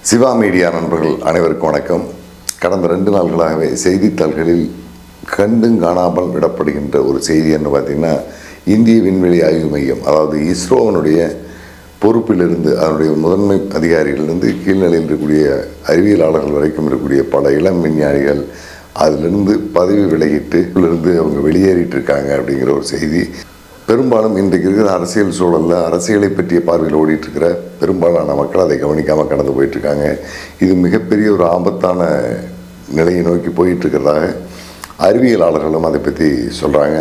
Siva media நண்பர்கள் அனைவருக்கும் வணக்கம். கடந்த 2 நாள்களாகவே செய்தித்தாள்களில் கண்டும் காணாமல் விடப்படுகின்ற ஒரு செய்தி என்ன பார்த்தீங்கன்னா, இந்திய விண்வெளி ஆய்வு மையம், அதாவது இஸ்ரோவனுடைய பொறுப்பிலிருந்து அதனுடைய முதன்மை அதிகாரிகளிலிருந்து கீழ்நிலையில் இருக்கக்கூடிய அறிவியலாளர்கள் வரைக்கும் இருக்கக்கூடிய பல இளம் விஞ்ஞானிகள் அதிலிருந்து பதவி விலகிட்டு இருந்து அவங்க வெளியேறிட்டு இருக்காங்க அப்படிங்கிற ஒரு செய்தி. பெரும்பாலும் இன்றைக்கு இருக்கிற அரசியல் சூழலில் அரசியலை பற்றிய பார்வையில் ஓடிட்டுருக்கிற பெரும்பாலான மக்கள் அதை கவனிக்காமல் கடந்து போயிட்டுருக்காங்க. இது மிகப்பெரிய ஒரு ஆபத்தான நிலையை நோக்கி போயிட்டுருக்கிறதாக அறிவியலாளர்களும் அதை பற்றி சொல்கிறாங்க.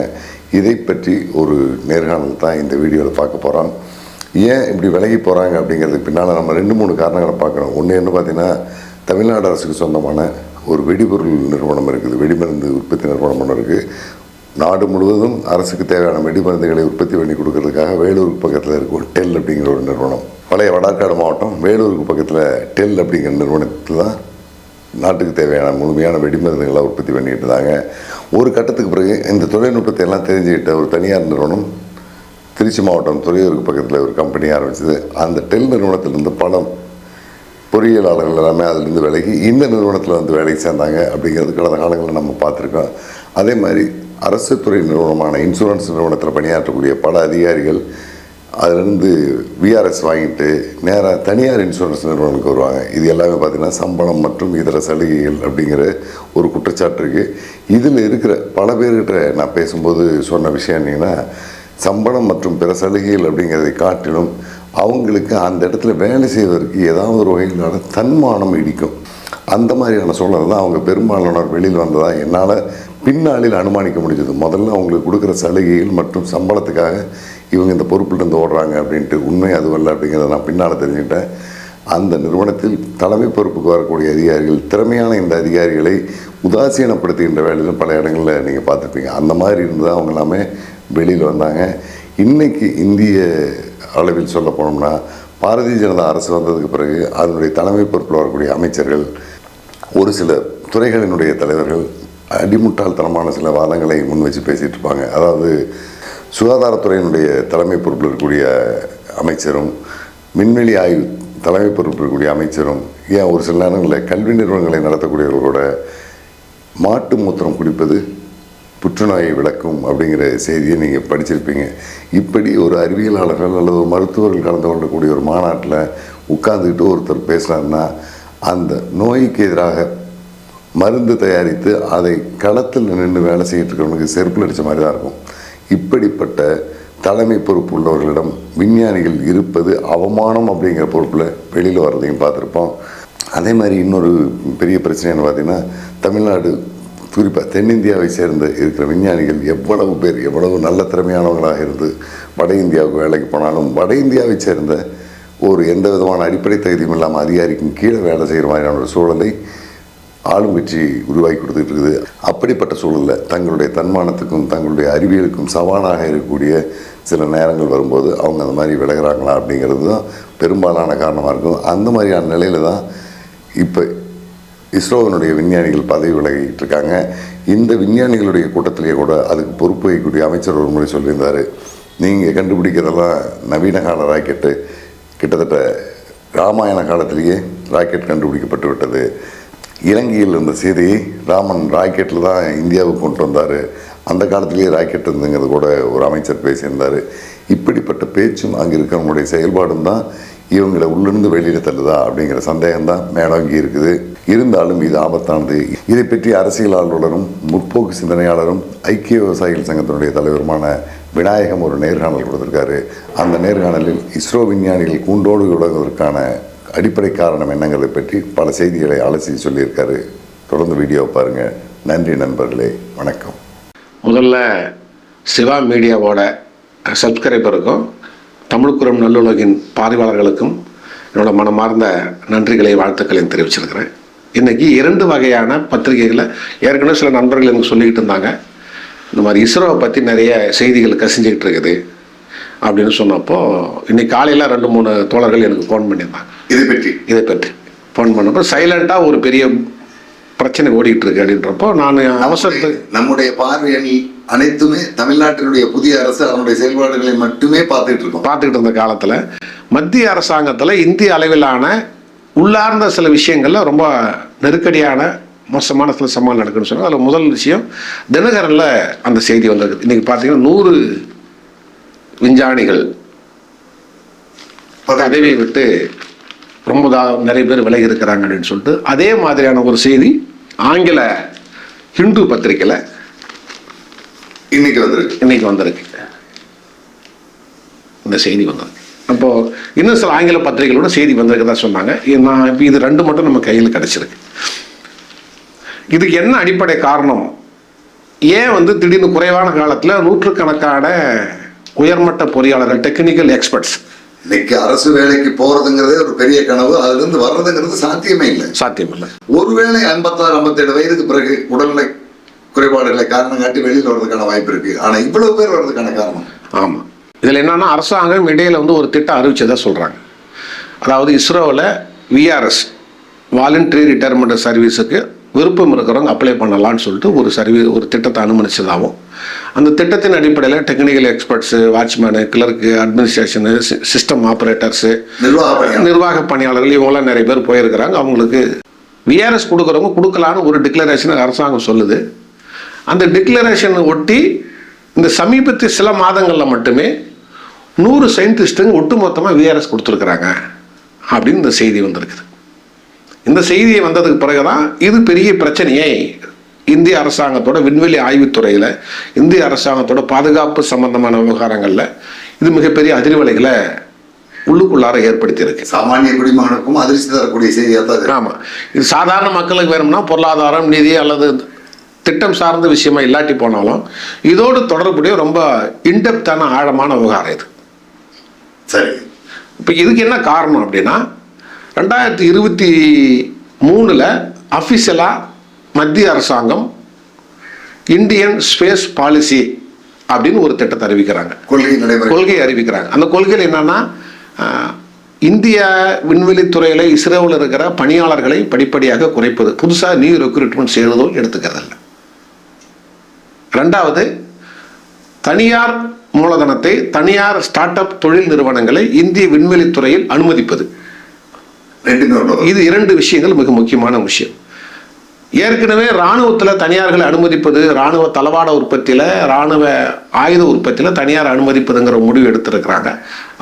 இதை பற்றி ஒரு நேர்காணல் தான் இந்த வீடியோவில் பார்க்க போகிறோம். ஏன் இப்படி விலகி போகிறாங்க அப்படிங்கிறதுக்கு பின்னால் நம்ம 2-3 காரணங்களை பார்க்கணும். ஒன்று என்ன பார்த்தீங்கன்னா, தமிழ்நாடு அரசுக்கு சொந்தமான ஒரு வெடிபொருள் நிறுவனம் இருக்குது, வெடிமருந்து உற்பத்தி நிறுவனம் ஒன்று இருக்குது. நாடு முழுவதும் அரசுக்கு தேவையான வெடிமருந்துகளை உற்பத்தி பண்ணி கொடுக்கறதுக்காக வேலூருக்கு பக்கத்தில் இருக்கும் டெல் அப்படிங்கிற ஒரு நிறுவனம், பழைய வடார்காடு மாவட்டம் வேலூருக்கு பக்கத்தில் டெல் அப்படிங்கிற நிறுவனத்தில் தான் நாட்டுக்கு தேவையான முழுமையான வெடிமருந்துகளை உற்பத்தி பண்ணிட்டு இருந்தாங்க. ஒரு கட்டத்துக்கு பிறகு இந்த தொழில்நுட்பத்தை எல்லாம் தெரிஞ்சுக்கிட்ட ஒரு தனியார் நிறுவனம் திருச்சி மாவட்டம் துறையூருக்கு பக்கத்தில் ஒரு கம்பெனி ஆரம்பிச்சது. அந்த டெல் நிறுவனத்திலிருந்து பல பொறியியலாளர்கள் எல்லாமே அதிலிருந்து விலகி இந்த நிறுவனத்தில் வந்து வேலைக்கு சேர்ந்தாங்க அப்படிங்கிறது கடந்த காலங்களில் நம்ம பார்த்துருக்கோம். அதே மாதிரி அரசு துறை நிறுவனமான இன்சூரன்ஸ் நிறுவனத்தில் பணியாற்றக்கூடிய பல அதிகாரிகள் அதிலிருந்து விஆர்எஸ் வாங்கிட்டு நேராக தனியார் இன்சூரன்ஸ் நிறுவனங்களுக்கு வருவாங்க. இது எல்லாமே பார்த்திங்கன்னா சம்பளம் மற்றும் இதர சலுகைகள் அப்படிங்கிற ஒரு குற்றச்சாட்டு இருக்குது. இதில் இருக்கிற பல பேர்கிட்ட நான் பேசும்போது சொன்ன விஷயம் என்னன்னா, சம்பளம் மற்றும் பிற சலுகைகள் அப்படிங்கிறதை காட்டிலும் அவங்களுக்கு அந்த இடத்துல வேலை செய்வதற்கு ஏதாவது ஒரு வகையிலான தன்மானம் இடிக்கும். அந்த மாதிரியான சூழல் தான் அவங்க பெரும்பாலானோர் வெளியில் வந்ததாக என்னால் பின்னாளில் அனுமானிக்க முடிஞ்சது. முதல்ல அவங்களுக்கு கொடுக்குற சலுகைகள் மற்றும் சம்பளத்துக்காக இவங்க இந்த பொறுப்பிலிருந்து ஓடுறாங்க அப்படின்ட்டு. உண்மை அதுவல்ல அப்படிங்கிறத நான் பின்னால் தெரிஞ்சுக்கிட்டேன். அந்த நிறுவனத்தில் தலைமை பொறுப்புக்கு வரக்கூடிய அதிகாரிகள், திறமையான இந்த அதிகாரிகளை உதாசீனப்படுத்துகின்ற வேலையில் பல இடங்களில் நீங்கள் பார்த்துருப்பீங்க. அந்த மாதிரி இருந்து அவங்க எல்லாமே வெளியில் வந்தாங்க. இன்றைக்கி இந்திய அளவில் சொல்ல போனோம்னா, பாரதிய ஜனதா அரசு வந்ததுக்கு பிறகு அதனுடைய தலைமை பொறுப்பில் வரக்கூடிய அமைச்சர்கள், ஒரு சில துறைகளினுடைய தலைவர்கள் அடிமுட்டாள்தனமான சில வாதங்களை முன் வச்சு பேசிகிட்டு இருப்பாங்க. அதாவது சுகாதாரத்துறையினுடைய தலைமை பொறுப்பில் இருக்கக்கூடிய அமைச்சரும், விண்வெளி ஆய்வு தலைமை பொறுப்பில் இருக்கக்கூடிய அமைச்சரும், ஏன் ஒரு சில நேரங்களில் கல்வி நிறுவனங்களை நடத்தக்கூடியவர்களோட மாட்டு மூத்திரம் குடிப்பது புற்றுநோயை விளக்கும் அப்படிங்கிற செய்தியை நீங்கள் படிச்சிருப்பீங்க. இப்படி ஒரு அறிவியலாளர்கள் அல்லது ஒரு மருத்துவர்கள் கலந்து கொள்ளக்கூடிய ஒரு மாநாட்டில் உட்கார்ந்துக்கிட்டு ஒருத்தர் பேசுனாருன்னா, அந்த நோய்க்கு எதிராக மருந்து தயாரித்து அதை களத்தில் நின்று வேலை செய்கிட்டு இருக்கிறவனுக்கு செருப்பில் அடித்த மாதிரி தான் இருக்கும். இப்படிப்பட்ட தலைமை பொறுப்பு உள்ளவர்களிடம் விஞ்ஞானிகள் இருப்பது அவமானம் அப்படிங்கிற பொறுப்பில் வெளியில் வர்றதையும் பார்த்துருப்போம். அதே மாதிரி இன்னொரு பெரிய பிரச்சனைன்னு பார்த்திங்கன்னா, தமிழ்நாடு குறிப்பாக தென்னிந்தியாவை சேர்ந்த இருக்கிற விஞ்ஞானிகள் எவ்வளவு பேர் எவ்வளவு நல்ல திறமையானவர்களாக இருந்து வட இந்தியாவுக்கு வேலைக்கு போனாலும் வட இந்தியாவை சேர்ந்த ஒரு எந்த விதமான அடிப்படை தகுதியும் இல்லாமல் அதிகாரிக்கும் கீழே வேலை செய்கிற மாதிரியான ஒரு சூழலை ஆளும் கட்சி உருவாக்கி கொடுத்துட்டு இருக்குது. அப்படிப்பட்ட சூழலில் தங்களுடைய தன்மானத்துக்கும் தங்களுடைய அறிவியலுக்கும் சவாலாக இருக்கக்கூடிய சில நேரங்கள் வரும்போது அவங்க அந்த மாதிரி விலகிறாங்களா அப்படிங்கிறது தான் பெரும்பாலான காரணமாக இருக்கும். அந்த மாதிரியான நிலையில் தான் இப்போ இஸ்ரோவினுடைய விஞ்ஞானிகள் பதவி விலகிட்டு இருக்காங்க. இந்த விஞ்ஞானிகளுடைய கூட்டத்திலேயே கூட அதுக்கு பொறுப்பு வகிக்கக்கூடிய அமைச்சர் ஒரு முறை சொல்லியிருந்தார், நீங்கள் கண்டுபிடிக்கிறதெல்லாம் நவீன கால ராக்கெட்டு, கிட்டத்தட்ட ராமாயண காலத்திலேயே ராக்கெட் கண்டுபிடிக்கப்பட்டு விட்டது. இலங்கையில் இருந்த சீதையை ராமன் ராக்கெட்டில் தான் இந்தியாவுக்கு கொண்டு வந்தார், அந்த காலத்திலேயே ராக்கெட் இருந்துங்கிறது கூட ஒரு அமைச்சர் பேசியிருந்தார். இப்படிப்பட்ட பேச்சும் அங்கே இருக்கிறவங்களுடைய செயல்பாடும் தான் இவங்களை உள்ளிருந்து வெளியில் தள்ளுதா அப்படிங்கிற சந்தேகம் தான் மேலோங்கி இருக்குது. இருந்தாலும் இது ஆபத்தானது. இதை பற்றி அரசியலாளரும் முற்போக்கு சிந்தனையாளரும் ஐக்கிய விவசாயிகள் சங்கத்தினுடைய தலைவருமான விநாயகம் ஒரு நேர்காணல் கொடுத்துருக்காரு. அந்த நேர்காணலில் இஸ்ரோ விஞ்ஞானிகள் கூண்டோடு விலகுவதற்கான அடிப்படை காரணம் என்னங்கிறதை பற்றி பல செய்திகளை அலசி சொல்லியிருக்காரு. தொடர்ந்து வீடியோவை பாருங்கள். நன்றி நண்பர்களே, வணக்கம். முதல்ல சிவா மீடியாவோட சப்ஸ்கிரைபருக்கும் தமிழ்குரம் நல்லுலகின் பார்வையாளர்களுக்கும் என்னோட மனமார்ந்த நன்றிகளை வாழ்த்துக்களையும் தெரிவிச்சிருக்கிறேன். இன்றைக்கி 2 வகையான பத்திரிகைகளை ஏற்கனவே சில நண்பர்கள் எனக்கு சொல்லிக்கிட்டு இருந்தாங்க, இந்த மாதிரி இஸ்ரோவை பற்றி நிறைய செய்திகள் கசிஞ்சிக்கிட்டு இருக்குது அப்படின்னு சொன்னப்போ, இன்றைக்கி காலையில் 2-3 தோழர்கள் எனக்கு ஃபோன் பண்ணியிருந்தாங்க. இதை பற்றி ஃபோன் பண்ணப்போ சைலண்ட்டாக ஒரு பெரிய பிரச்சனை ஓடிட்டு இருக்கு அப்படின்றப்போ நான் அவசரத்துக்கு நம்முடைய பார்வையணி அனைத்துமே தமிழ்நாட்டினுடைய புதிய அரசு அதனுடைய செயல்பாடுகளை மட்டுமே பார்த்துக்கிட்டு இருந்த காலத்தில் மத்திய அரசாங்கத்தில் இந்திய அளவிலான உள்ளார்ந்த சில விஷயங்கள்ல ரொம்ப நெருக்கடியான மோசமான சில சம்பவங்கள் நடக்குன்னு சொன்னால் அதில் முதல் விஷயம் தினகரனில் அந்த செய்தி வந்திருக்கு. இன்றைக்கி பார்த்தீங்கன்னா 100 விஞ்ஞானிகள் பதவியை விட்டு ரொம்ப நிறைய பேர் விலகி இருக்கிறாங்க அப்படின்னு சொல்லிட்டு அதே மாதிரியான ஒரு செய்தி ஆங்கில ஹிந்து பத்திரிக்கையில் இன்னைக்கு வந்திருக்கு. இந்த செய்தி வந்திருக்கு. அப்போது இன்னும் சில ஆங்கில பத்திரிகைகளோட செய்தி வந்திருக்கதான் சொன்னாங்க. நான் இப்போ இது 2 மட்டும் நம்ம கையில் கிடச்சிருக்கு. இதுக்கு என்ன அடிப்படை காரணம்? ஏன் திடீர்னு குறைவான காலத்தில் நூற்றுக்கணக்கான உயர்மட்ட பொறியாளர்கள், டெக்னிக்கல் எக்ஸ்பர்ட்ஸ், இன்னைக்கு அரசு வேலைக்கு போறதுங்கிறதே ஒரு பெரிய கனவு, அதுல இருந்து வர்றதுங்கிறது சாத்தியமே இல்லை. ஒருவேளை 56-57 வயதுக்கு பிறகு உடல்நிலை குறைபாடுகளை காரணம் காட்டி வெளியில் வர்றதுக்கான வாய்ப்பு இருக்கு. ஆனா இவ்வளவு பேர் வர்றதுக்கான காரணம் ஆமா. இதுல என்னன்னா அரசாங்கம் இடையில ஒரு திட்டம் அறிவிச்சதா சொல்றாங்க. அதாவது இஸ்ரோவில் விஆர்எஸ் வாலண்டரி ரிட்டையர்மெண்ட் சர்வீஸுக்கு விருப்பம் இருக்கிறவங்க அப்ளை பண்ணலான்னு சொல்லிட்டு ஒரு திட்டத்தை அனுமதிச்சதாகவும், அந்த திட்டத்தின் அடிப்படையில் technical experts, watchman, clerk, administration, system operators, நிர்வாக பணியாளர்கள் இவங்களாம் நிறைய பேர் போயிருக்கிறாங்க. அவங்களுக்கு விஆர்எஸ் கொடுக்குறவங்க கொடுக்கலான்னு ஒரு டிக்ளரேஷன் அரசாங்கம் சொல்லுது. அந்த டிக்ளரேஷனை ஒட்டி இந்த சமீபத்திய சில மாதங்களில் மட்டுமே 100 சயின்டிஸ்ட்டுங்க ஒட்டுமொத்தமாக விஆர்எஸ் கொடுத்துருக்குறாங்க அப்படின்னு இந்த செய்தி வந்திருக்குது. இந்த செய்தியை வந்ததுக்கு பிறகுதான் இது பெரிய பிரச்சனையை இந்திய அரசாங்கத்தோட விண்வெளி ஆய்வுத்துறையில், இந்திய அரசாங்கத்தோட பாதுகாப்பு சம்பந்தமான விவகாரங்களில் இது மிகப்பெரிய அதிர்வலைகளை உள்ளுக்குள்ளார ஏற்படுத்தி இருக்கு. சாமானிய குடிமகனுக்கும் அதிர்ச்சி தரக்கூடிய செய்தியாக தான். ஆமாம், இது சாதாரண மக்களுக்கு வேணும்னா பொருளாதாரம், நிதி அல்லது திட்டம் சார்ந்த விஷயமா இல்லாட்டி போனாலும் இதோடு தொடர்புடைய ரொம்ப இன்டெப்தான ஆழமான விவகாரம் இது. சரி, இப்போ இதுக்கு என்ன காரணம் அப்படின்னா 2023 அஃபிஷியலாக மத்திய அரசாங்கம் இந்தியன் ஸ்பேஸ் பாலிசி அப்படின்னு ஒரு திட்டத்தை அறிவிக்கிறாங்க, கொள்கை அறிவிக்கிறாங்க. அந்த கொள்கையில் என்னன்னா இந்திய விண்வெளித்துறையில் இஸ்ரோவில் இருக்கிற பணியாளர்களை படிப்படியாக குறைப்பது, புதுசாக நியூ ரெக்ரூட்மெண்ட் செய்வதோ எடுத்துக்கிறதில்ல. 2வது, தனியார் மூலதனத்தை, தனியார் ஸ்டார்ட் அப் தொழில் நிறுவனங்களை இந்திய விண்வெளித்துறையில் அனுமதிப்பது. இது 2 விஷயங்கள் மிக முக்கியமான விஷயம். ஏற்கனவே இராணுவத்தில் தனியார்களை அனுமதிப்பது, இராணுவ தளவாட உற்பத்தியில், இராணுவ ஆயுத உற்பத்தியில் தனியார் அனுமதிப்பதுங்கிற முடிவு எடுத்திருக்கிறாங்க.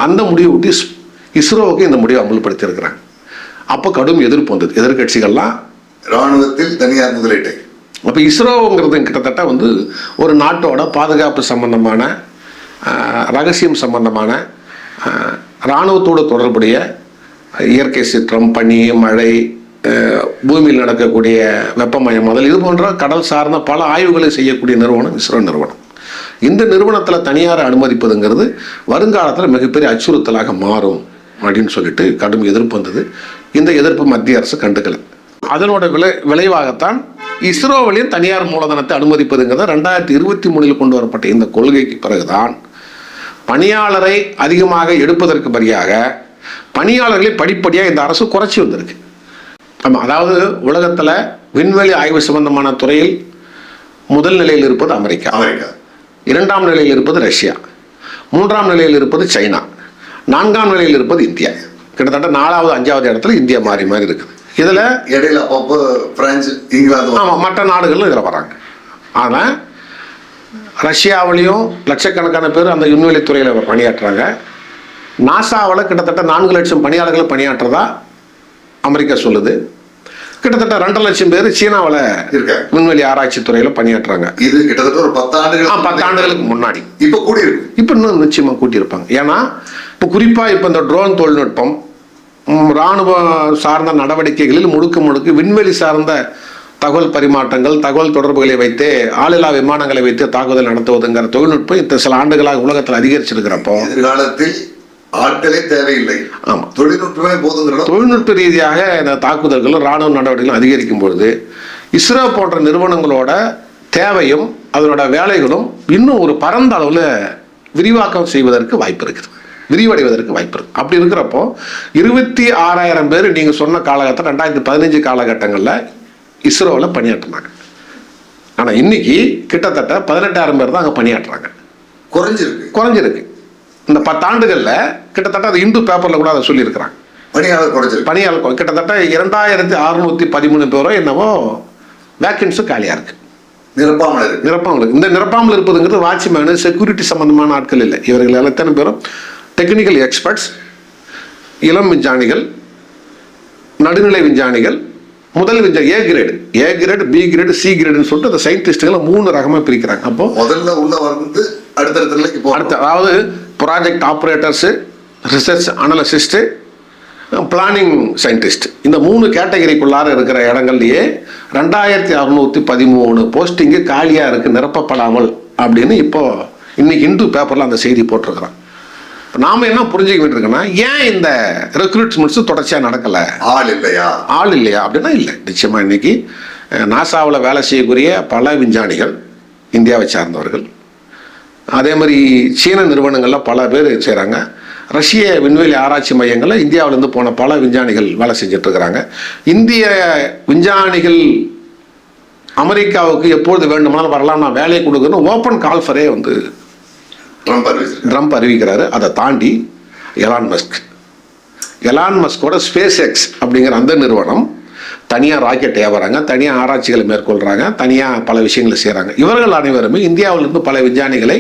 அந்த முடிவை ஒட்டி இஸ்ரோவுக்கு இந்த முடிவை அமல்படுத்தியிருக்கிறாங்க. அப்போ கடும் எதிர்ப்பு வந்தது, எதிர்கட்சிகள்லாம் இராணுவத்தில் தனியார் முதலீட்டை. அப்போ இஸ்ரோங்கிறது கிட்டத்தட்ட ஒரு நாட்டோட பாதுகாப்பு சம்பந்தமான, ரகசியம் சம்பந்தமான, இராணுவத்தோடு தொடர்புடைய இயற்கை சீற்றம், பனி, மழை, பூமியில் நடக்கக்கூடிய வெப்பமயமாதல், இது போன்ற கடல் சார்ந்த பல ஆய்வுகளை செய்யக்கூடிய நிறுவனம் இஸ்ரோ நிறுவனம். இந்த நிறுவனத்தில் தனியாரை அனுமதிப்பதுங்கிறது வருங்காலத்தில் மிகப்பெரிய அச்சுறுத்தலாக மாறும் அப்படின்னு சொல்லிட்டு கடும் எதிர்ப்பு வந்தது. இந்த எதிர்ப்பு மத்திய அரசு கண்டுக்கல. அதனோட விளைவாகத்தான் இஸ்ரோவிலையும் தனியார் மூலதனத்தை அனுமதிப்பதுங்கிறத 2023 கொண்டு வரப்பட்ட இந்த கொள்கைக்கு பிறகுதான் பணியாளரை அதிகமாக எடுப்பதற்கு பதிலாக பணியாளர்களை படிப்படியாக இந்த அரசு குறைச்சி வந்திருக்கு. ஆமாம், அதாவது உலகத்தில் விண்வெளி ஆய்வு சம்பந்தமான துறையில் முதல் நிலையில் இருப்பது அமெரிக்கா, 2ஆம் நிலையில் இருப்பது ரஷ்யா, 3ஆம் நிலையில் இருப்பது சைனா, 4ஆம் நிலையில் இருப்பது இந்தியா. கிட்டத்தட்ட 4வது 5வது இடத்துல இந்தியா மாறி மாறி இருக்குது. இதில் இடையில அப்பப்போ பிரான்ஸ், இங்கிலாந்து, ஆமாம், மற்ற நாடுகளும் இதில் வராங்க. ஆனால் ரஷ்யாவிலையும் லட்சக்கணக்கான பேர் அந்த விண்வெளித்துறையில் பணியாற்றுறாங்க. நாசாவில் கிட்டத்தட்ட 4 லட்சம் பணியாளர்கள் பணியாற்றுறதா அமெரிக்கா சொல்லுது. கிட்டத்தட்ட 2 லட்சம் பேர் சீனாவில் விண்வெளி ஆராய்ச்சி துறையில் பணியாற்றுறாங்க. இது கிட்டத்தட்ட ஒரு 10 ஆண்டுகளுக்கு முன்னாடி. இப்போ கூடியிருக்கு, இப்போ இன்னும் நிச்சயமாக கூட்டியிருப்பாங்க. ஏன்னா இப்போ குறிப்பாக இப்போ இந்த ட்ரோன் தொழில்நுட்பம், இராணுவ சார்ந்த நடவடிக்கைகளில் முழுக்க விண்வெளி சார்ந்த தகவல் பரிமாற்றங்கள், தகவல் தொடர்புகளை வைத்து ஆளில்லா விமானங்களை வைத்து தாக்குதல் நடத்துவதுங்கிற தொழில்நுட்பம் இந்த சில ஆண்டுகளாக உலகத்தில் அதிகரிச்சிருக்கிறப்போ எதிர்காலத்தில் ஆட்களே தேவையில்லை. ஆமாம், தொழில்நுட்பமே போதுங்கிற தொழில்நுட்ப ரீதியாக இந்த தாக்குதல்களும் இராணுவ நடவடிக்கைகளும் அதிகரிக்கும் பொழுது இஸ்ரோ போன்ற நிறுவனங்களோட தேவையும் அதனோட வேலைகளும் இன்னும் ஒரு பரந்த அளவில் விரிவாக்கம் செய்வதற்கு வாய்ப்பு இருக்குது, விரிவடைவதற்கு வாய்ப்பு இருக்குது. அப்படி இருக்கிறப்போ 26,000 பேர் நீங்கள் சொன்ன காலகட்டம் 2015 காலகட்டங்களில் இஸ்ரோவில் பணியாற்றினாங்க. ஆனால் இன்னைக்கு கிட்டத்தட்ட 18,000 பேர் தான் அங்கே பணியாற்றுறாங்க. குறைஞ்சிருக்கு. இந்த 10 ஆண்டுகளில் கிட்டத்தட்ட அது இந்து பேப்பரில் கூட அதை சொல்லியிருக்கிறாங்க. பணியாளர் கிட்டத்தட்ட 2613 பேரோ என்னவோ வேக்கன்ஸும் காலியாக இருக்கு. நிரப்பாமல் இருக்கு. இந்த நிரப்பாமல் இருப்பதுங்கிறது வாட்ச்மேனு, செக்யூரிட்டி சம்பந்தமான ஆட்கள் இல்லை. இவர்கள் எத்தனை பேரும் டெக்னிக்கல் எக்ஸ்பர்ட்ஸ், இளம் விஞ்ஞானிகள், நடுநிலை விஞ்ஞானிகள், முதல் விஞ்ஞானி, A grade, B grade, C கிரேடுன்னு சொல்லிட்டு அந்த சயின்டிஸ்டுகளை 3 ரகமாக பிரிக்கிறாங்க. அப்போ முதல்ல உள்ள வந்து அடுத்த அதாவது project operators, research analyst, planning scientist, இந்த 3 கேட்டகரிக்குள்ளார இருக்கிற இடங்கள்லையே 2613 போஸ்டிங்கு காலியாக இருக்குது, நிரப்பப்படாமல் அப்படின்னு இப்போ இன்னைக்கு இந்து பேப்பரில் அந்த செய்தி போட்டிருக்கிறான். நாம என்ன புரிஞ்சுக்க வேண்டியிருக்கோன்னா, ஏன் இந்த ரெக்ரூட்மெண்ட்ஸ் தொடர்ச்சியாக நடக்கலை? ஆள் இல்லையா அப்படின்னா இல்லை. நிச்சயமா இன்னைக்கு நாசாவில் வேலை செய்யக்கூடிய பல விஞ்ஞானிகள் இந்தியாவை சார்ந்தவர்கள், அதே மாதிரி சீன நிறுவனங்களில் பல பேர் செய்கிறாங்க. ரஷ்ய விண்வெளி ஆராய்ச்சி மையங்களில் இந்தியாவிலேருந்து போன பல விஞ்ஞானிகள் வேலை செஞ்சுட்டு இருக்கிறாங்க. இந்திய விஞ்ஞானிகள் அமெரிக்காவுக்கு எப்பொழுது வேண்டுமானாலும் வரலாம், நான் வேலையை கொடுக்கணும் ஓப்பன் கால்ஃபரே வந்து ட்ரம்ப் அறிவிக்கிறாரு. அதை தாண்டி எலான் மஸ்கோட ஸ்பேஸ் எக்ஸ் அப்படிங்கிற அந்த நிறுவனம் தனியாக ராக்கெட் ஏவுறாங்க, தனியாக ஆராய்ச்சிகளை மேற்கொள்கிறாங்க, தனியாக பல விஷயங்களை செய்கிறாங்க. இவர்கள் அனைவருமே இந்தியாவிலிருந்து பல விஞ்ஞானிகளை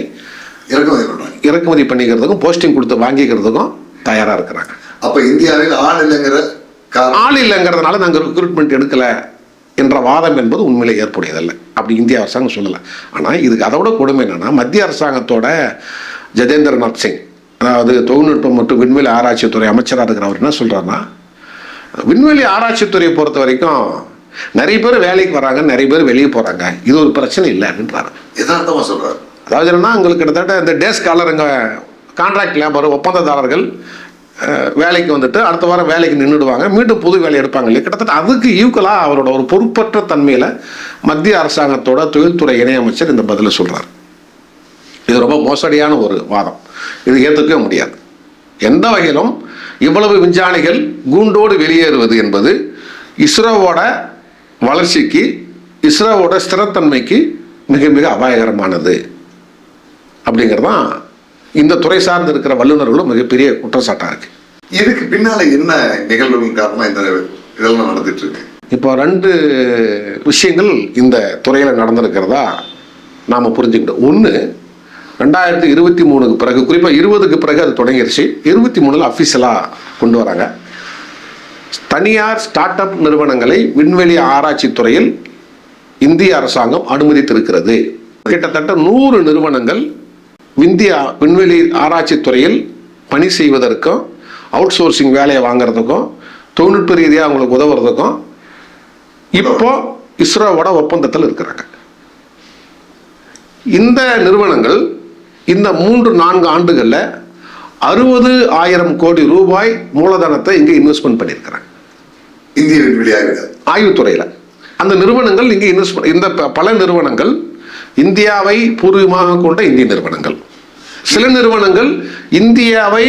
இறக்குமதி பண்ணிக்கிறதுக்கும் போஸ்டிங் கொடுத்து வாங்கிக்கிறதுக்கும் தயாராக இருக்கிறாங்க. அப்போ இந்தியாவில் ஆள் இல்லைங்கிறதுனால நாங்கள் ரெக்ரூட்மெண்ட் எடுக்கலை என்ற வாதம் என்பது உண்மையிலே ஏற்புடையதல்ல. அப்படி இந்திய அரசாங்கம் சொல்லலை. ஆனால் இதுக்கு அதோட கொடுமை என்னென்னா, மத்திய அரசாங்கத்தோட ஜதேந்திரநாத் சிங், அதாவது தொழில்நுட்பம் மற்றும் விண்வெளி ஆராய்ச்சித்துறை அமைச்சராக இருக்கிறவர் என்ன சொல்கிறாருன்னா, விண்வெளி ஆராய்ச்சித்துறையை பொறுத்த வரைக்கும் நிறைய பேர் வேலைக்கு வராங்க, நிறைய பேர் வெளியே போகிறாங்க, இது ஒரு பிரச்சனை இல்லை அப்படின்றாரு. யதார்த்தமாக சொல்கிறார். அதாவது என்னன்னா, உங்களுக்கு கிட்டத்தட்ட இந்த டே ஸ்காலர், கான்ட்ராக்ட் லேபர், ஒப்பந்ததாரர்கள் வேலைக்கு வந்துட்டு அடுத்த வாரம் வேலைக்கு நின்றுடுவாங்க, மீண்டும் புது வேலை எடுப்பாங்க இல்லையா, கிட்டத்தட்ட அதுக்கு ஈக்குவலாக அவரோட ஒரு பொறுப்பற்ற தன்மையில் மத்திய அரசாங்கத்தோட தொழில்துறை இணையமைச்சர் இந்த பதிலை சொல்கிறார். இது ரொம்ப மோசடியான ஒரு வாதம், இது ஏற்றுக்கவே முடியாது. எந்த வகையிலும் இவ்வளவு விஞ்ஞானிகள் கூண்டோடு வெளியேறுவது என்பது இஸ்ரோவோட வளர்ச்சிக்கு, இஸ்ரோவோட ஸ்திரத்தன்மைக்கு மிக மிக அபாயகரமானது அப்படிங்கிறது தான் இந்த துறை சார்ந்து இருக்கிற வல்லுநர்களும் மிகப்பெரிய குற்றச்சாட்டாக இருக்கு. இதுக்கு பின்னால என்ன நிகழ்வுகள் காரணமாக இந்த இதெல்லாம் நடந்துட்டு இருக்கு? இப்போ 2 விஷயங்கள் இந்த துறையில் நடந்திருக்கிறதா நாம் புரிஞ்சுக்கிட்டோம். ஒன்று, 2023க்கு பிறகு, குறிப்பாக 20க்கு பிறகு அது தொடங்கிருச்சு. 23ல் அஃபிஷியலாக கொண்டு வராங்க. தனியார் ஸ்டார்ட் அப் நிறுவனங்களை விண்வெளி ஆராய்ச்சி துறையில் இந்திய அரசாங்கம் அனுமதித்திருக்கிறது. கிட்டத்தட்ட 100 நிறுவனங்கள் இந்தியா விண்வெளி ஆராய்ச்சி துறையில் பணி செய்வதற்கும், அவுட் சோர்சிங் வேலையை வாங்குறதுக்கும், தொழில்நுட்ப ரீதியாக அவங்களுக்கு உதவுறதுக்கும் இப்போ இஸ்ரோவோட ஒப்பந்தத்தில் இருக்கிறாங்க. இந்த நிறுவனங்கள் இந்த 3-4 ஆண்டுகளில் 60,000 கோடி ரூபாய் மூலதனத்தை இங்கே இன்வெஸ்ட்மெண்ட் பண்ணியிருக்கிறாங்க இந்திய விண்வெளி ஆய்வுத்துறையில். அந்த நிறுவனங்கள் இங்கே இந்த பல நிறுவனங்கள் இந்தியாவை பூர்வீகமாக கொண்ட இந்திய நிறுவனங்கள். சில நிறுவனங்கள் இந்தியாவை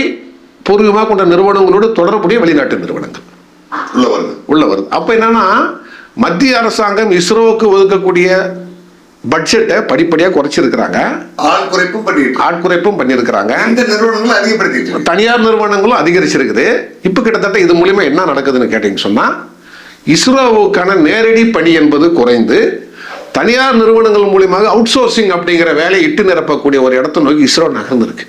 பூர்வீகமாக கொண்ட நிறுவனங்களோடு தொடர்புடைய வெளிநாட்டு நிறுவனங்கள் உள்ள வருது. அப்போ என்னன்னா, மத்திய அரசாங்கம் இஸ்ரோவுக்கு ஒதுக்கக்கூடிய பட்ஜெட்டை படிப்படியாக குறைச்சிருக்கிறாங்க, ஆட்குறைப்பும் பண்ணியிருக்கிறாங்க. தனியார் நிறுவனங்களும் அதிகரிச்சிருக்குது. இப்போ கிட்டத்தட்ட இது மூலியமா என்ன நடக்குதுன்னு கேட்டீங்கன்னு சொன்னா, இஸ்ரோவுக்கான நேரடி பணி என்பது குறைந்து தனியார் நிறுவனங்கள் மூலியமாக அவுட் சோர்சிங் அப்படிங்கிற வேலையை இட்டு நிரப்பக்கூடிய ஒரு இடத்தை நோக்கி இஸ்ரோ நகர்ந்துருக்கு.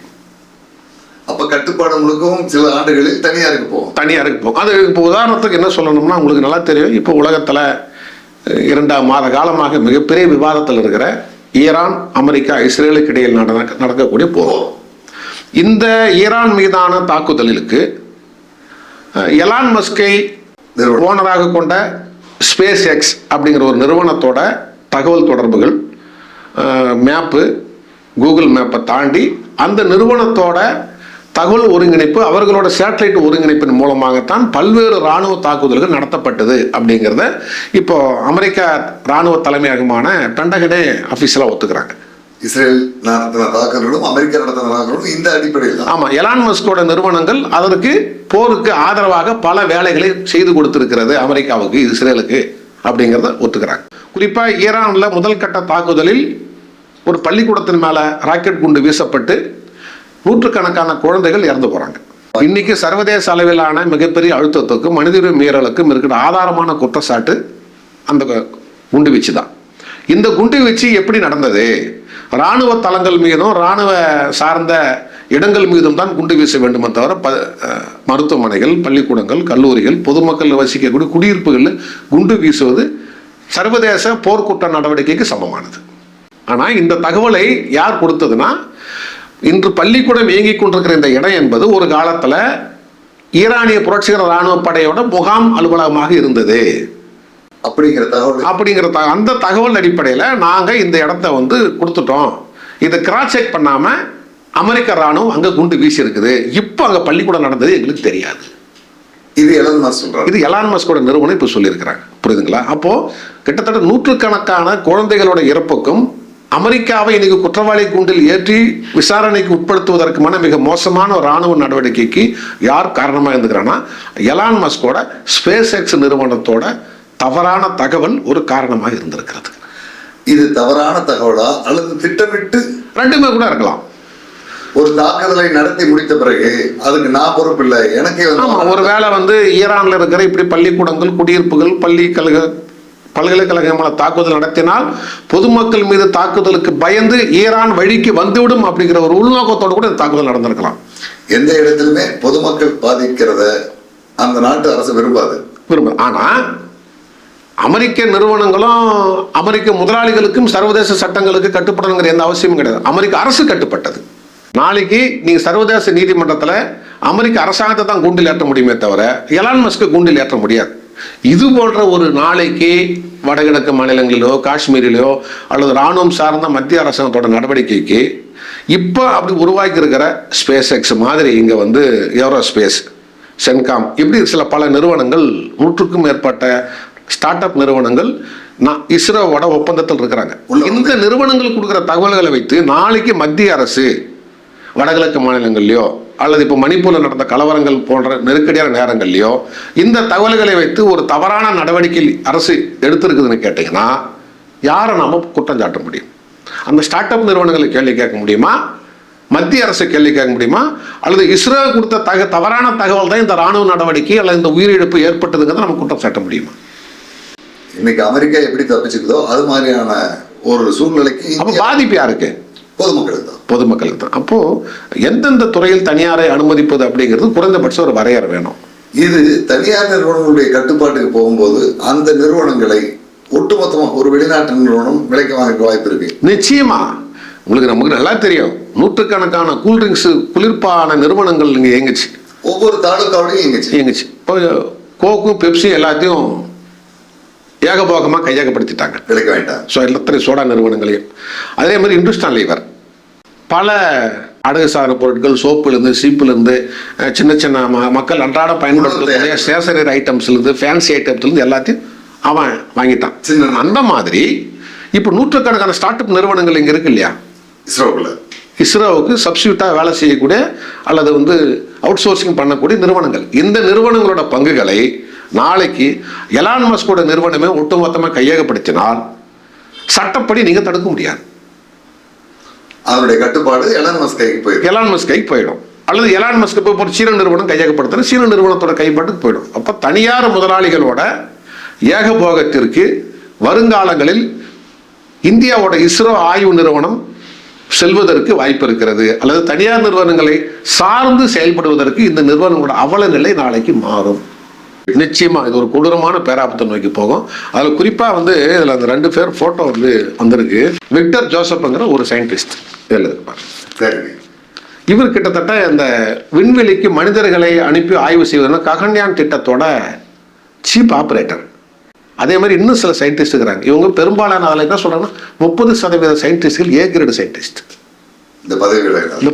அப்போ கட்டுப்பாடு முழுக்கவும் சில ஆண்டுகளில் தனியாருக்கு போகும். அது இப்போ உதாரணத்துக்கு என்ன சொல்லணும்னா, உங்களுக்கு நல்லா தெரியும், இப்போ உலகத்தில் 2 மாத காலமாக மிகப்பெரிய விவாதத்தில் இருக்கிற ஈரான், அமெரிக்கா, இஸ்ரேலுக்கு இடையில் நடக்கக்கூடிய போர். இந்த ஈரான் மீதான தாக்குதலுக்கு எலான் மஸ்கை ஓனராக கொண்ட ஸ்பேஸ் எக்ஸ் அப்படிங்கிற ஒரு நிறுவனத்தோட தகவல் தொடர்புகள், மேப்பு, கூகுள் மேப்பை தாண்டி அந்த நிறுவனத்தோட தகவல் ஒருங்கிணைப்பு, அவர்களோட சேட்டலைட் ஒருங்கிணைப்பின் மூலமாகத்தான் பல்வேறு இராணுவ தாக்குதல்கள் நடத்தப்பட்டது அப்படிங்கிறத இப்போ அமெரிக்கா இராணுவ தலைமையகமான பென்டகனே அஃபீஷியலாக ஒத்துக்கிறாங்க. இஸ்ரேல் நடத்தின தாக்குதல்களும் அமெரிக்கா நடத்தின தாக்குதல்களும் இந்த அடிப்படையில். ஆமாம், எலான் மஸ்கோட நிறுவனங்கள் அதற்கு போருக்கு ஆதரவாக பல வேலைகளை செய்து கொடுத்திருக்கிறது அமெரிக்காவுக்கு, இஸ்ரேலுக்கு அப்படிங்கிறத ஒத்துக்கிறாங்க. குறிப்பாக ஈரானில் முதல் கட்ட தாக்குதலில் ஒரு பள்ளிக்கூடத்தின் மேலே ராக்கெட் குண்டு வீசப்பட்டு நூற்றுக்கணக்கான குழந்தைகள் இறந்து போகிறாங்க. இன்னைக்கு சர்வதேச அளவிலான மிகப்பெரிய அழுத்தத்துக்கும் மனித உரிமை மீறலுக்கும் இருக்கிற ஆதாரமான குற்றச்சாட்டு அந்த குண்டு வீச்சு தான். இந்த குண்டு வீச்சு எப்படி நடந்தது? இராணுவ தளங்கள் மீதும் இராணுவ சார்ந்த இடங்கள் மீதும் தான் குண்டு வீச வேண்டுமே தவிர மருத்துவமனைகள், பள்ளிக்கூடங்கள், கல்லூரிகள், பொதுமக்கள் வசிக்கக்கூடிய குடியிருப்புகளில் குண்டு வீசுவது சர்வதேச போர்க்குற்ற நடவடிக்கைக்கு சமமானது. ஆனால் இந்த தகவலை யார் கொடுத்ததுன்னா, இன்று பள்ளிக்கூடம் இயங்கிக் கொண்டிருக்கிற இந்த இடம் என்பது ஒரு காலத்தில் ஈரானிய புரட்சிகர இராணுவ படையோட முகாம் அலுவலகமாக இருந்தது அப்படிங்கிற அந்த தகவல் அடிப்படையில் நாங்கள் இந்த இடத்த வந்து கொடுத்துட்டோம். இதை கிராஸ் செக் பண்ணாமல் அமெரிக்க இராணுவம் அங்கே குண்டு வீசி இருக்குது. இப்போ அங்கே பள்ளிக்கூடம் நடந்தது எங்களுக்கு தெரியாது. இது எலான் மஸ்கோட நிறுவனம் இப்போ சொல்லியிருக்கிறாங்க. புரியுதுங்களா? அப்போ கிட்டத்தட்ட நூற்றுக்கணக்கான குழந்தைகளோட இறப்புக்கும் அமெரிக்காவை இன்னைக்கு குற்றவாளி கூண்டில் ஏற்றி விசாரணைக்கு உட்படுத்துவதற்குமான மிக மோசமான ஒரு இராணுவ நடவடிக்கைக்கு யார் காரணமாக இருந்துக்கிறான்னா, எலான் மஸ்கோட ஸ்பேஸ் எக்ஸ் நிறுவனத்தோட தவறான தகவல் ஒரு காரணமாக இருந்திருக்கிறது. இது தவறான தகவலா அல்லது திட்டமிட்டு? ரெண்டுமே கூட இருக்கலாம். ஒரு தாக்குதலை நடத்தி முடித்த பிறகு அதுக்கு நான் பொறுப்பு இல்லை எனக்கே. ஆமா, ஒரு வேளை வந்து ஈரான்ல இருக்கிற இப்படி பள்ளிக்கூடங்கள், குடியிருப்புகள், பல்கலைக்கழகமான தாக்குதல் நடத்தினால் பொதுமக்கள் மீது தாக்குதலுக்கு பயந்து ஈரான் வழிக்கு வந்துவிடும் அப்படிங்கிற ஒரு உள்நோக்கத்தோடு கூட தாக்குதல் நடந்திருக்கலாம். எந்த இடத்திலுமே பொதுமக்கள் பாதிக்கிறத அந்த நாட்டு அரசு விரும்பாது. ஆனா அமெரிக்க நிறுவனங்களும் அமெரிக்க முதலாளிகளுக்கும் சர்வதேச சட்டங்களுக்கு கட்டுப்படணுங்கிற எந்த அவசியமும் கிடையாது. அமெரிக்க அரசு கட்டுப்பட்டது. நாளைக்கு நீங்க சர்வதேச நீதிமன்றத்தில் அமெரிக்க அரசாங்கத்தை தான் கூண்டில் ஏற்ற முடியுமே தவிர எலான் மஸ்கை கூண்டில் ஏற்ற முடியாது. இது போன்ற ஒரு நாளைக்கு வடகிழக்கு மாநிலங்களிலோ காஷ்மீரிலோ அல்லது இராணுவம் சார்ந்த மத்திய அரசாங்கத்தோட நடவடிக்கைக்கு இப்போ அப்படி உருவாக்கி இருக்கிற ஸ்பேஸ் எக்ஸ் மாதிரி இங்கே வந்து ஏரோஸ்பேஸ், சென்காம், இப்படி சில பல நிறுவனங்கள், நூற்றுக்கும் மேற்பட்ட ஸ்டார்ட் அப் நிறுவனங்கள் இஸ்ரோவோட ஒப்பந்தத்தில் இருக்கிறாங்க. இந்த நிறுவனங்கள் கொடுக்குற தகவல்களை வைத்து நாளைக்கு மத்திய அரசு வடகிழக்கு மாநிலங்கள்லையோ அல்லது இப்போ மணிப்பூரில் நடந்த கலவரங்கள் போன்ற நெருக்கடியான நேரங்கள்லையோ இந்த தகவல்களை வைத்து ஒரு தவறான நடவடிக்கை அரசு எடுத்திருக்குதுன்னு கேட்டிங்கன்னா யாரை நாம குற்றம் சாட்ட முடியும்? அந்த ஸ்டார்ட் அப் நிறுவனங்களை கேள்வி கேட்க முடியுமா? மத்திய அரசு கேள்வி கேட்க முடியுமா? அல்லது இஸ்ரோ கொடுத்த தவறான தகவல் தான் இந்த இராணுவ நடவடிக்கை அல்லது இந்த உயிரிழப்பு ஏற்பட்டதுங்கிறத நம்ம குற்றம் சாட்ட முடியுமா? இன்னைக்கு அமெரிக்கா எப்படி தப்பிச்சுக்குதோ அது மாதிரியான ஒரு சூழ்நிலைக்கு அப்போ பாதிப்பு யாருக்கு? பொதுமக்களுக்கு தான். அப்போ எந்தெந்த துறையில் தனியாரை அனுமதிப்பது அப்படிங்கிறது குறைந்தபட்சம் ஒரு வரையறை வேணும். இது தனியார் நிறுவனங்களுடைய கட்டுப்பாட்டுக்கு போகும்போது அந்த நிறுவனங்களை ஒட்டுமொத்தமாக ஒரு வெளிநாட்டு நிறுவனம் விலைக்கு வாங்க வாய்ப்பு இருக்கு. நிச்சயமா. நமக்கு நல்லா தெரியும், நூற்றுக்கணக்கான கூல்ட்ரிங்க்ஸ், குளிர்பான நிறுவனங்கள் இங்கே இயங்குச்சு. ஒவ்வொரு தாலுக்காவிலையும் இயங்குச்சு. இப்போ கோக்கும் பெப்சி எல்லாத்தையும் ஏகபோகமாக கையகப்படுத்திட்டாங்க, விலைக்கு வாங்கிட்டாங்க. ஸோ எல்லாத்திரையும் சோடா நிறுவனங்களையும். அதே மாதிரி இந்துஸ்தான் லைவர் பல அடகு சாதன பொருட்கள், சோப்புலேருந்து, சீப்புலேருந்து, சின்ன சின்ன மக்கள் அன்றாட பயன்படுத்தக்கூடிய ஸ்டேஷனரி ஐட்டம்ஸ்லேருந்து, ஃபேன்சி ஐட்டம்ஸ்லேருந்து எல்லாத்தையும் அவன் வாங்கிட்டான். அந்த மாதிரி இப்போ நூற்றுக்கணக்கான ஸ்டார்ட் அப் நிறுவனங்கள் இங்கே இருக்கு இல்லையா? இஸ்ரோவுக்கு சப்ஸ்டியூட்டாக வேலை செய்யக்கூடிய அல்லது வந்து அவுட் சோர்சிங் பண்ணக்கூடிய நிறுவனங்கள். இந்த நிறுவனங்களோட பங்குகளை நாளைக்கு எலான் மஸ்கோட நிறுவனமே ஒட்டுமொத்தமாக கையகப்படுத்தினால் சட்டப்படி நீங்க தடுக்க முடியாது. அதனுடைய கட்டுப்பாடு எலான் மஸ்க் கைக்கு போயிடும். அல்லது எலான் மஸ்க் போய் ஒரு சீன நிறுவனம் கையகப்படுத்துற சீன நிறுவனத்தோட கைப்பாட்டுக்கு போயிடும். அப்ப தனியார் முதலாளிகளோட ஏகபோகத்திற்கு வருங்காலங்களில் இந்தியாவோட இஸ்ரோ ஆய்வு நிறுவனம் செல்வதற்கு வாய்ப்பு இருக்கிறது. அல்லது தனியார் நிறுவனங்களை சார்ந்து செயல்படுவதற்கு இந்த நிறுவனங்களோட அவல நிலை நாளைக்கு மாறும். நிச்சயமா இது ஒரு கொடூரமான பேராபத்தை நோக்கி போகும். அதுல குறிப்பா வந்து இதுல அந்த 2 பேர் போட்டோ வந்து வந்திருக்கு. விக்டர் ஜோசப்ங்கிற ஒரு சயின்டிஸ்ட் இதுல இருப்பார். இவர் கிட்டத்தட்ட இந்த விண்வெளிக்கு மனிதர்களை அனுப்பி ஆய்வு செய்வதுன்னா ககன்யான் திட்டத்தோட சீப் ஆபரேட்டர். அதே மாதிரி இன்னும் சில சயின்டிஸ்ட் இருக்கிறாங்க. இவங்க பெரும்பாலான அதில் என்ன சொல்றாங்கன்னா 30% சயின்டிஸ்ட்கள் ஏ கிரேடு சயின்டிஸ்ட். இந்த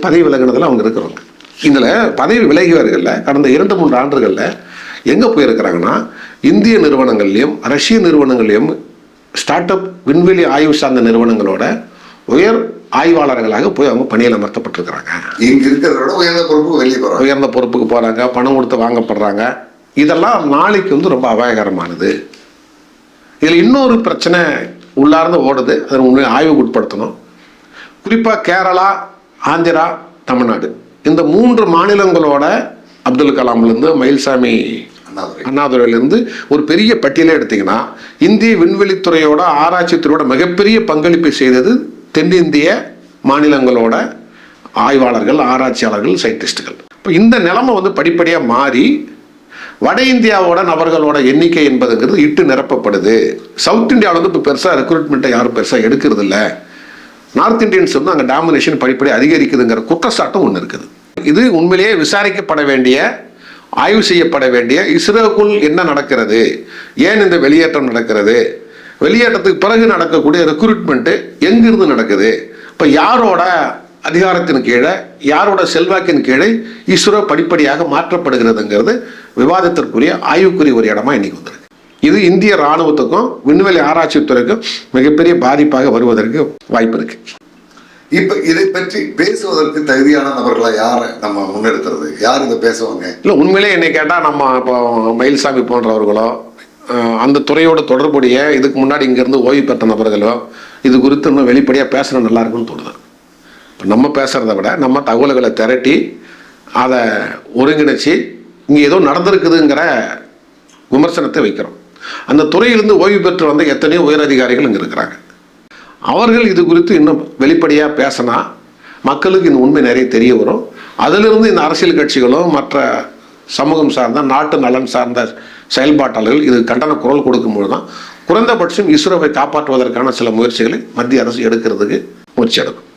பதவி விலகினதுல அவங்க இருக்கிறவங்க. இதுல பதவி விலகியவர்கள்ல கடந்த 2-3 ஆண்டுகள்ல எங்கே போயிருக்கிறாங்கன்னா இந்திய நிறுவனங்கள்லையும் ரஷ்ய நிறுவனங்கள்லையும் ஸ்டார்ட் அப் விண்வெளி ஆய்வு சார்ந்த நிறுவனங்களோட உயர் ஆய்வாளர்களாக போய் அவங்க பணியில் அமர்த்தப்பட்டிருக்கிறாங்க. இங்கே இருக்கிறதோட உயர்ந்த பொறுப்புக்கு போகிறாங்க, பணம் கொடுத்து வாங்கப்படுறாங்க. இதெல்லாம் நாளைக்கு வந்து ரொம்ப அபாயகரமானது. இதில் இன்னொரு பிரச்சனை உள்ளார்ந்து ஓடுது, அதை உண்மையை ஆய்வுக்கு உட்படுத்தணும். குறிப்பாக கேரளா, ஆந்திரா, தமிழ்நாடு இந்த 3 மாநிலங்களோட அப்துல் கலாம்லேருந்து மயில்சாமி அண்ணாதுரையிலேருந்து ஒரு பெரிய பட்டியலே எடுத்தீங்கன்னா இந்திய விண்வெளித்துறையோட ஆராய்ச்சித்துறையோட மிகப்பெரிய பங்களிப்பை செய்தது தென்னிந்திய மாநிலங்களோட ஆய்வாளர்கள், ஆராய்ச்சியாளர்கள், சயின்டிஸ்டுகள். இப்போ இந்த நிலைமை படிப்படியாக மாறி வட இந்தியாவோட நபர்களோட எண்ணிக்கை என்பதுங்கிறது இட்டு நிரப்பப்படுது. சவுத் இந்தியாவில் இப்போ பெருசாக ரெக்ரூட்மெண்ட்டை யாரும் பெருசாக எடுக்கிறது இல்லை. நார்த் இந்தியன்ஸ் அங்கே டாமினேஷன் படிப்படி அதிகரிக்குதுங்கிற குற்றச்சாட்டும் ஒன்று இருக்குது. இது உண்மையிலேயே விசாரிக்கப்பட வேண்டிய, ஆய்வு செய்யப்பட வேண்டிய, இஸ்ரோக்குள் என்ன நடக்கிறது, ஏன் இந்த வெளியேற்றம் நடக்கிறது, வெளியேற்றத்துக்கு பிறகு நடக்கக்கூடிய ரெக்ரூட்மெண்ட்டு எங்கிருந்து நடக்குது, இப்போ யாரோட அதிகாரத்தின் கீழே, யாரோட செல்வாக்கின் கீழே இஸ்ரோ படிப்படியாக மாற்றப்படுகிறதுங்கிறது விவாதத்திற்குரிய, ஆய்வுக்குரிய ஒரு இடமா இன்னைக்கு வந்திருக்கு. இது இந்திய இராணுவத்துக்கும் விண்வெளி ஆராய்ச்சித்துறைக்கும் மிகப்பெரிய பாதிப்பாக வருவதற்கு வாய்ப்பு இருக்கு. இப்ப இதை பற்றி பேசுவதற்கு தகுதியான நபர்களா யாரை நம்ம முன்னெடுக்கிறது? யார் இதை பேசுவாங்க? இல்லை, உண்மையிலே என்னை கேட்டால் நம்ம இப்போ மயில்சாமி போன்றவர்களோ, அந்த துறையோட தொடர்புடைய இதுக்கு முன்னாடி இங்கேருந்து ஓய்வு பெற்ற நபர்களோ இது குறித்து இன்னும் வெளிப்படையாக பேசுகிறது நல்லா இருக்குன்னு தோணுது. இப்போ நம்ம பேசுகிறத விட நம்ம தகவல்களை திரட்டி அதை ஒருங்கிணைச்சி இங்கே ஏதோ நடந்திருக்குதுங்கிற விமர்சனத்தை வைக்கிறோம். அந்த துறையிலிருந்து ஓய்வு பெற்று வந்த எத்தனையோ உயரதிகாரிகள் இங்கே இருக்கிறாங்க. அவர்கள் இது குறித்து இன்னும் வெளிப்படையாக பேசினா மக்களுக்கு இந்த உண்மை நிறைய தெரிய வரும். அதிலிருந்து இந்த அரசியல் கட்சிகளும் மற்ற சமூகம் சார்ந்த, நாட்டு நலன் சார்ந்த செயல்பாட்டாளர்கள் இது கண்டன குரல் கொடுக்கும்போது தான் குறைந்தபட்சம் இஸ்ரோவை காப்பாற்றுவதற்கான சில முயற்சிகளை மத்திய அரசு எடுக்கிறதுக்கு முயற்சி எடுக்கும்.